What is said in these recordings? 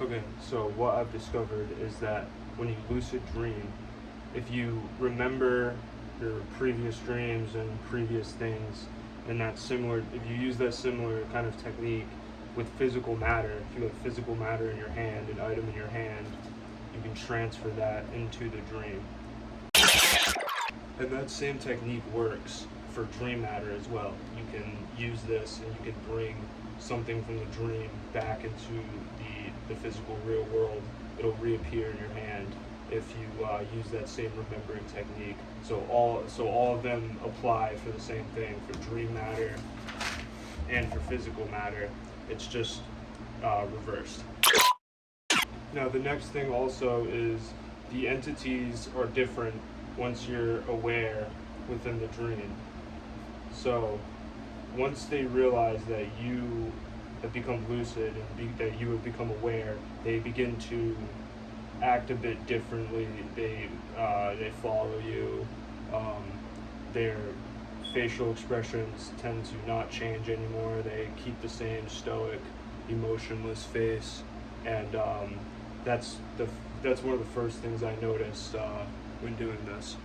Okay, so what I've discovered is that when you lucid dream, if you remember your previous dreams and previous things, and that similar, if you use that similar kind of technique with physical matter, if you have physical matter in your hand, an item in your hand, you can transfer that into the dream. And that same technique works for dream matter as well. You can use this and you can bring something from the dream back into the physical real world. It'll reappear in your hand if you use that same remembering technique. So all of them apply for the same thing for dream matter and for physical matter. It's just reversed. Now the next thing also is the entities are different once you're aware within the dream. So once they realize that you have become lucid and that you have become aware, they begin to act a bit differently. They follow you. Their facial expressions tend to not change anymore. They keep the same stoic, emotionless face, and that's one of the first things I noticed when doing this.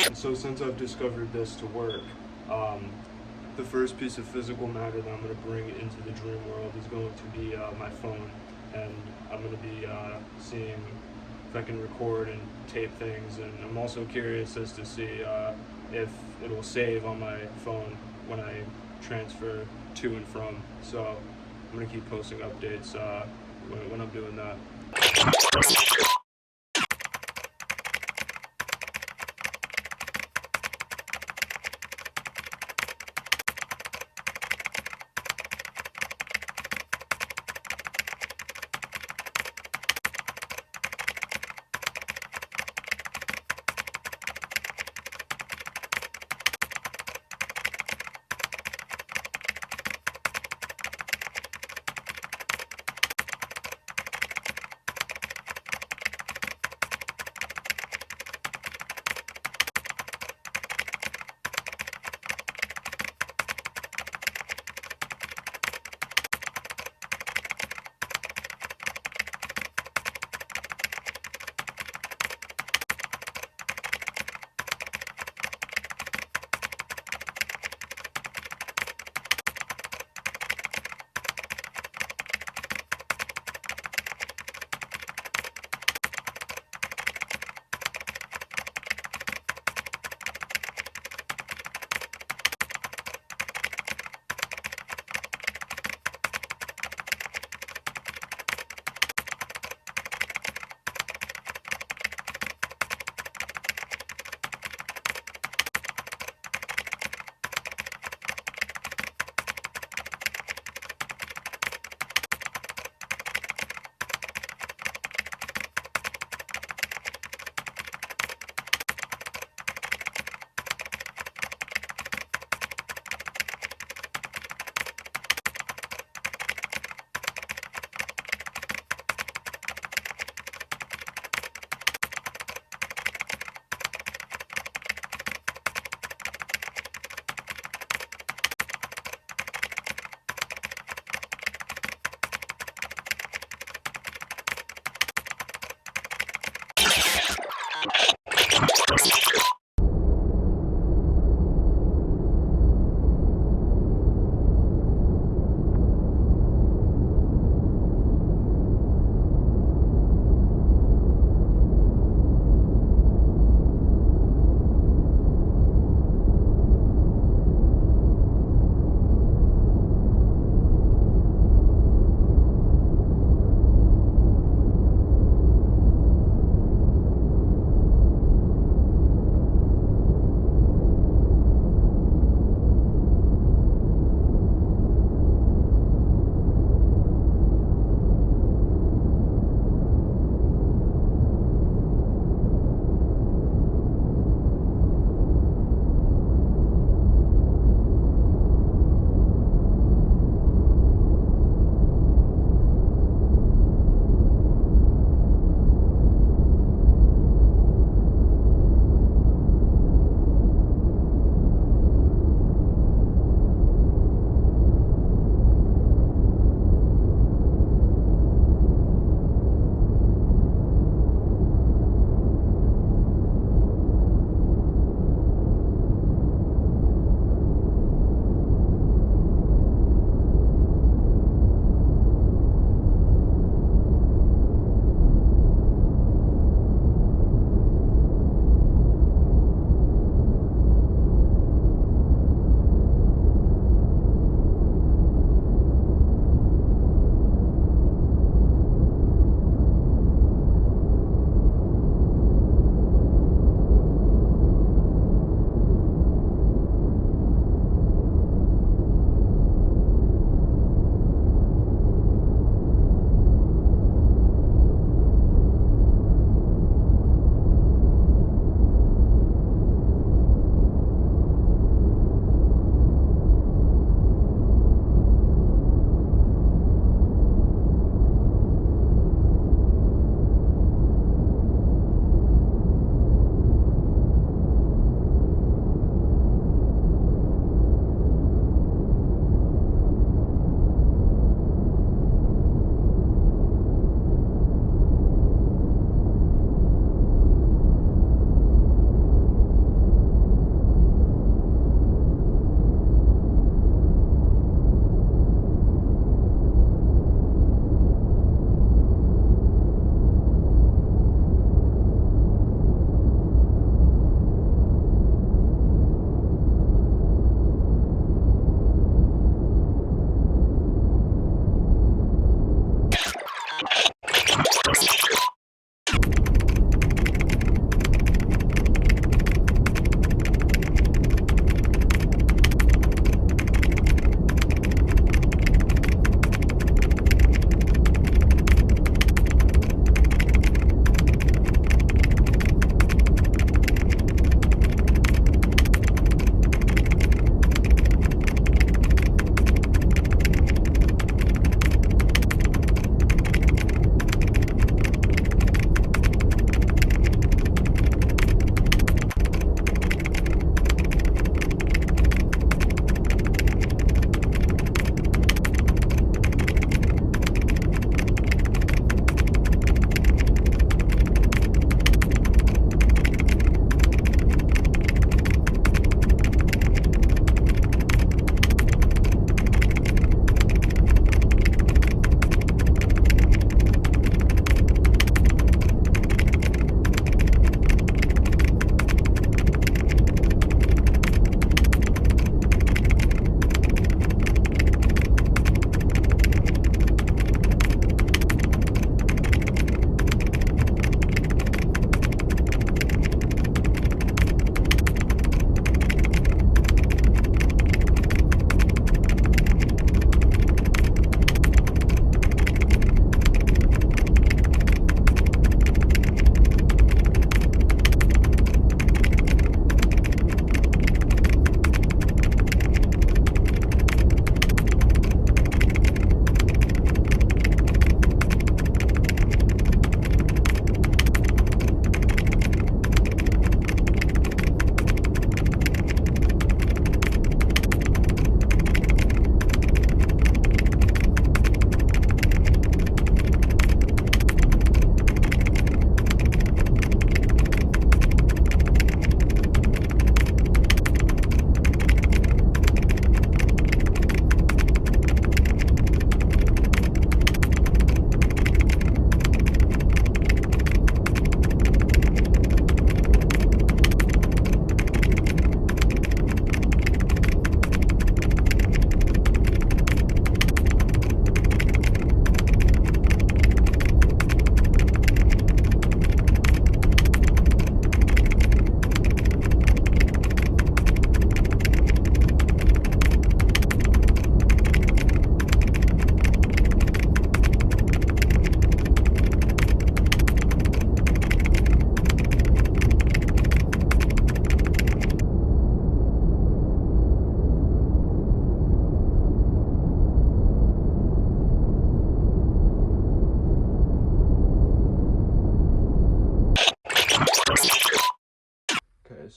And so since I've discovered this to work, the first piece of physical matter that I'm going to bring into the dream world is going to be my phone, and I'm going to be seeing if I can record and tape things, and I'm also curious as to see if it will save on my phone when I transfer to and from. So I'm going to keep posting updates when I'm doing that.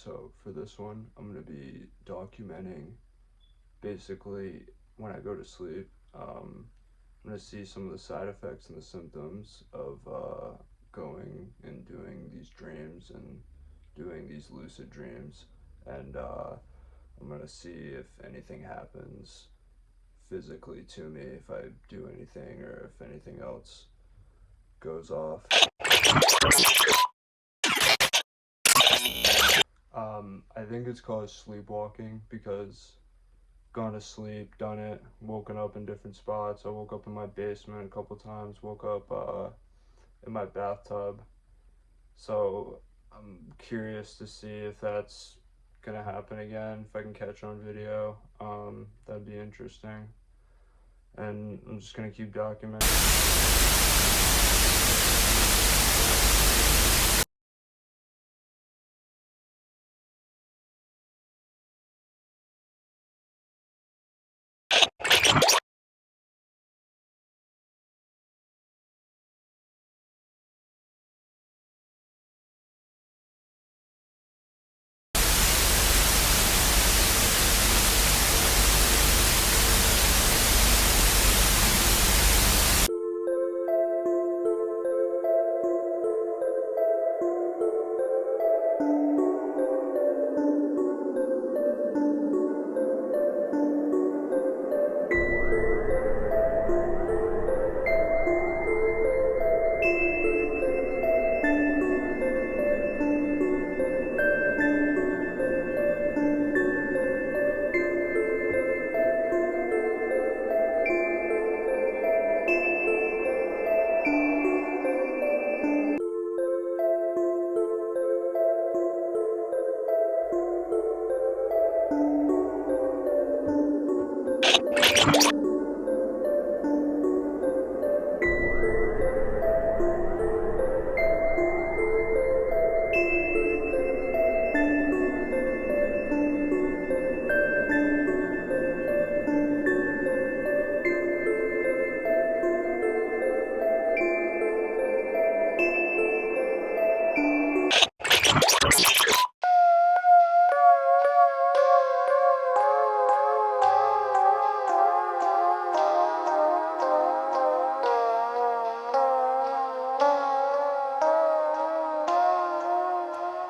So for this one, I'm gonna be documenting basically when I go to sleep. I'm gonna see some of the side effects and the symptoms of going and doing these dreams and doing these lucid dreams, and I'm gonna see if anything happens physically to me, if I do anything, or if anything else goes off. I think it's called sleepwalking because gone to sleep, done it, woken up in different spots. I woke up in my basement a couple times, woke up in my bathtub. So I'm curious to see if that's gonna happen again, if I can catch on video. That'd be interesting. And I'm just gonna keep documenting.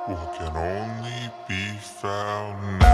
What can only be found now?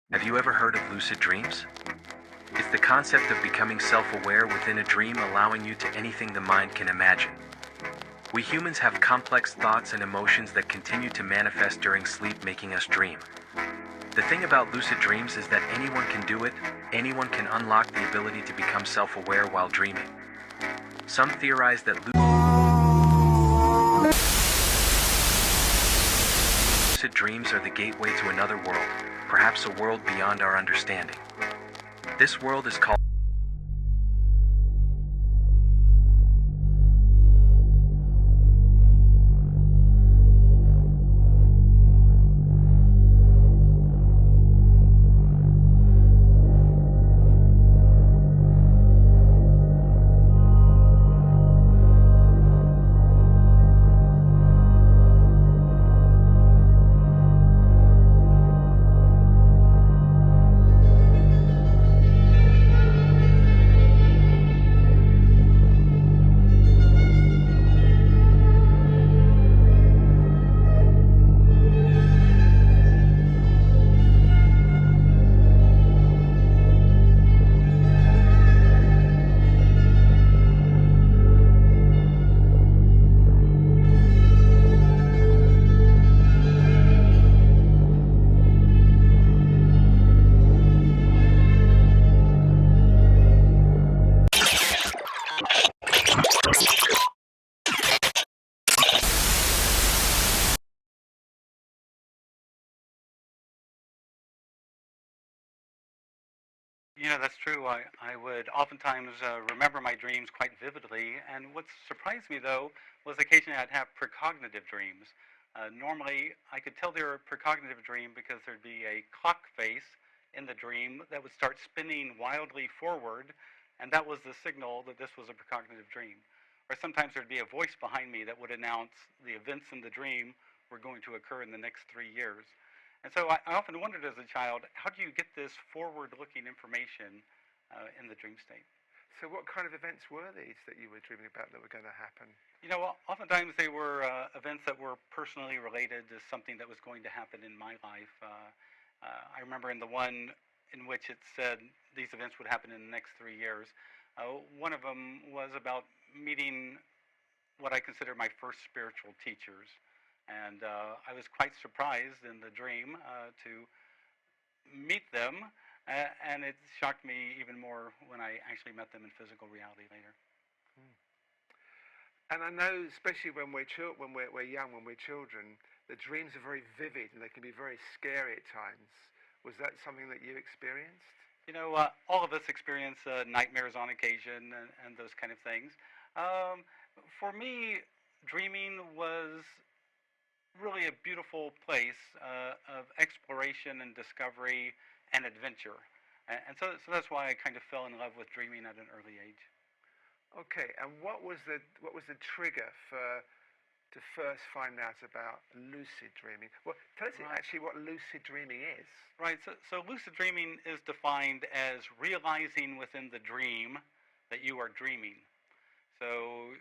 Have you ever heard of lucid dreams? It's the concept of becoming self-aware within a dream, allowing you to anything the mind can imagine. We humans have complex thoughts and emotions that continue to manifest during sleep, making us dream. The thing about lucid dreams is that anyone can do it. Anyone can unlock the ability to become self-aware while dreaming. Some theorize that lucid dreams are the gateway to another world, perhaps a world beyond our understanding. This world is called You know, that's true. I would oftentimes remember my dreams quite vividly. And what surprised me, though, was occasionally I'd have precognitive dreams. Normally, I could tell they were a precognitive dream because there'd be a clock face in the dream that would start spinning wildly forward, and that was the signal that this was a precognitive dream. Or sometimes there'd be a voice behind me that would announce the events in the dream were going to occur in the next 3 years. And so I often wondered as a child, how do you get this forward-looking information in the dream state? So what kind of events were these that you were dreaming about that were going to happen? You know, oftentimes they were events that were personally related to something that was going to happen in my life. I remember in the one in which it said these events would happen in the next 3 years. One of them was about meeting what I consider my first spiritual teachers. And I was quite surprised in the dream to meet them, and it shocked me even more when I actually met them in physical reality later. And I know, especially when we're young, when we're children, the dreams are very vivid and they can be very scary at times. Was that something that you experienced? You know, all of us experience nightmares on occasion and those kind of things. For me, dreaming was really a beautiful place of exploration and discovery and adventure. And so that's why I kind of fell in love with dreaming at an early age. Okay, and what was the trigger to to first find out about lucid dreaming. Well, tell us actually what lucid dreaming is. Right. So lucid dreaming is defined as realizing within the dream that you are dreaming. So,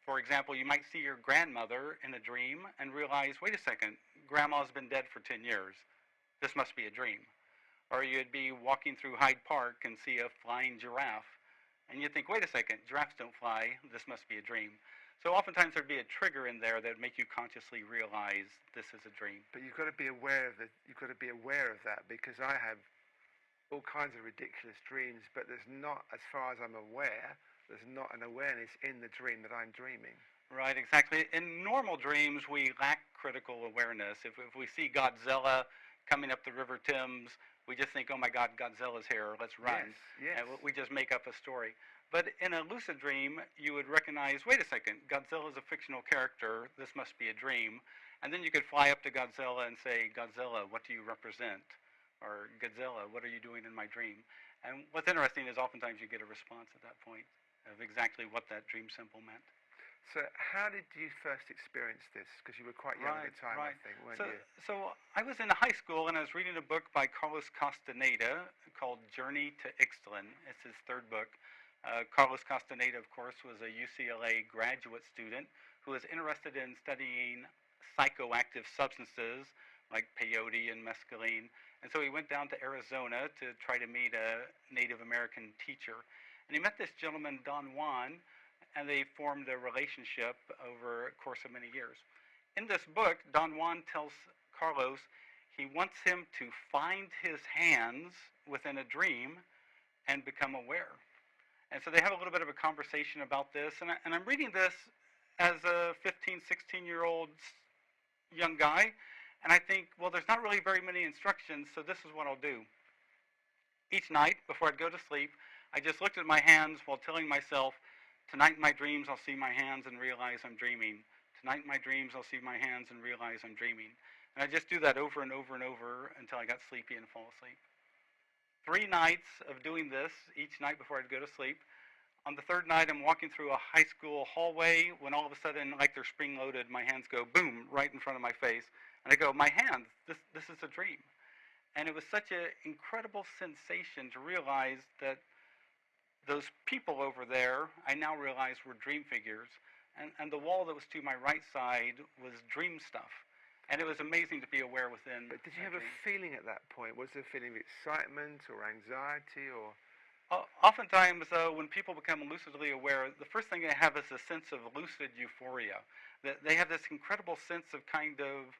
for example, you might see your grandmother in a dream and realize, wait a second, Grandma's been dead for 10 years. This must be a dream. Or you'd be walking through Hyde Park and see a flying giraffe, and you'd think, wait a second, giraffes don't fly. This must be a dream. So oftentimes there'd be a trigger in there that would make you consciously realize this is a dream. But you've got to be aware of it. You've got to be aware of that, because I have all kinds of ridiculous dreams, but there's not, as far as I'm aware, there's not an awareness in the dream that I'm dreaming. Right, exactly. In normal dreams, we lack critical awareness. If we see Godzilla coming up the River Thames, we just think, oh my God, Godzilla's here, let's run. Yes. And we just make up a story. But in a lucid dream, you would recognize, wait a second, Godzilla is a fictional character, this must be a dream. And then you could fly up to Godzilla and say, Godzilla, what do you represent? Or Godzilla, what are you doing in my dream? And what's interesting is oftentimes you get a response at that point of exactly what that dream symbol meant. So how did you first experience this? Because you were quite young at the time, I think, weren't you? So I was in high school and I was reading a book by Carlos Castaneda called Journey to Ixtlan. It's his third book. Carlos Castaneda, of course, was a UCLA graduate student who was interested in studying psychoactive substances like peyote and mescaline. And so he went down to Arizona to try to meet a Native American teacher. And he met this gentleman, Don Juan, and they formed a relationship over a course of many years. In this book, Don Juan tells Carlos he wants him to find his hands within a dream and become aware. And so they have a little bit of a conversation about this. And I'm reading this as a 15, 16-year-old young guy. And I think, well, there's not really very many instructions, so this is what I'll do. Each night, before I'd go to sleep, I just looked at my hands while telling myself, tonight in my dreams, I'll see my hands and realize I'm dreaming. Tonight in my dreams, I'll see my hands and realize I'm dreaming. And I just do that over and over and over until I got sleepy and fall asleep. 3 nights of doing this each night before I'd go to sleep. On the third night, I'm walking through a high school hallway when all of a sudden, like they're spring-loaded, my hands go boom right in front of my face. And I go, my hands, this is a dream. And it was such an incredible sensation to realize that those people over there, I now realize were dream figures. And the wall that was to my right side was dream stuff. And it was amazing to be aware within. But did you have a feeling at that point? Was there a feeling of excitement or anxiety or? Oftentimes, when people become lucidly aware, the first thing they have is a sense of lucid euphoria. That they have this incredible sense of kind of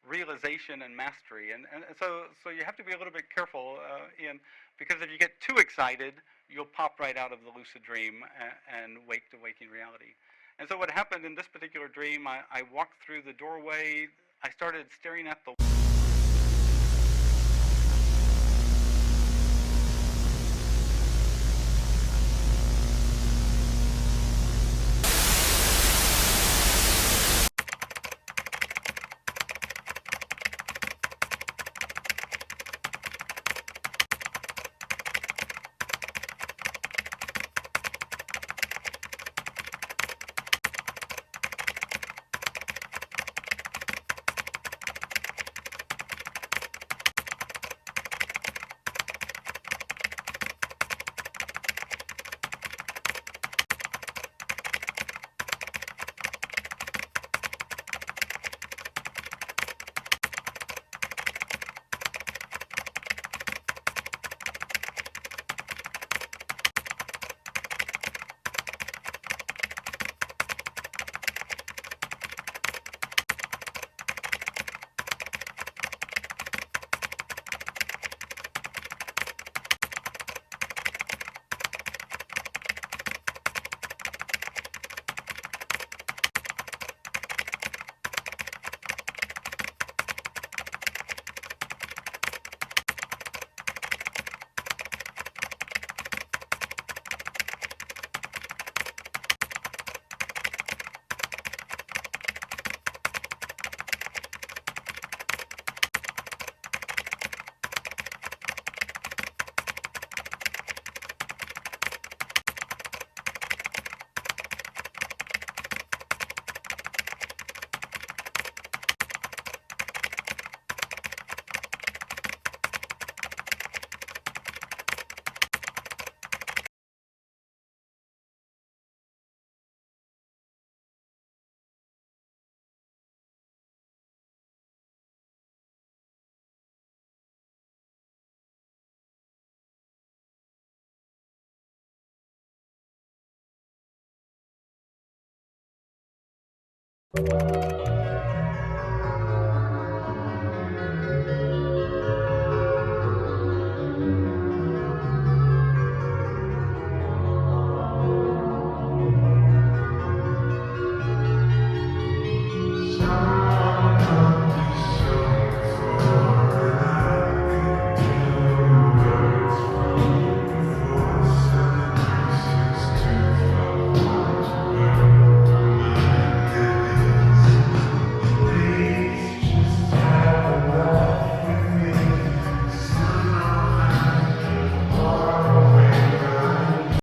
realization and mastery. And so you have to be a little bit careful, Ian, because if you get too excited, you'll pop right out of the lucid dream and wake to waking reality. And so what happened in this particular dream, I walked through the doorway. I started staring at the now.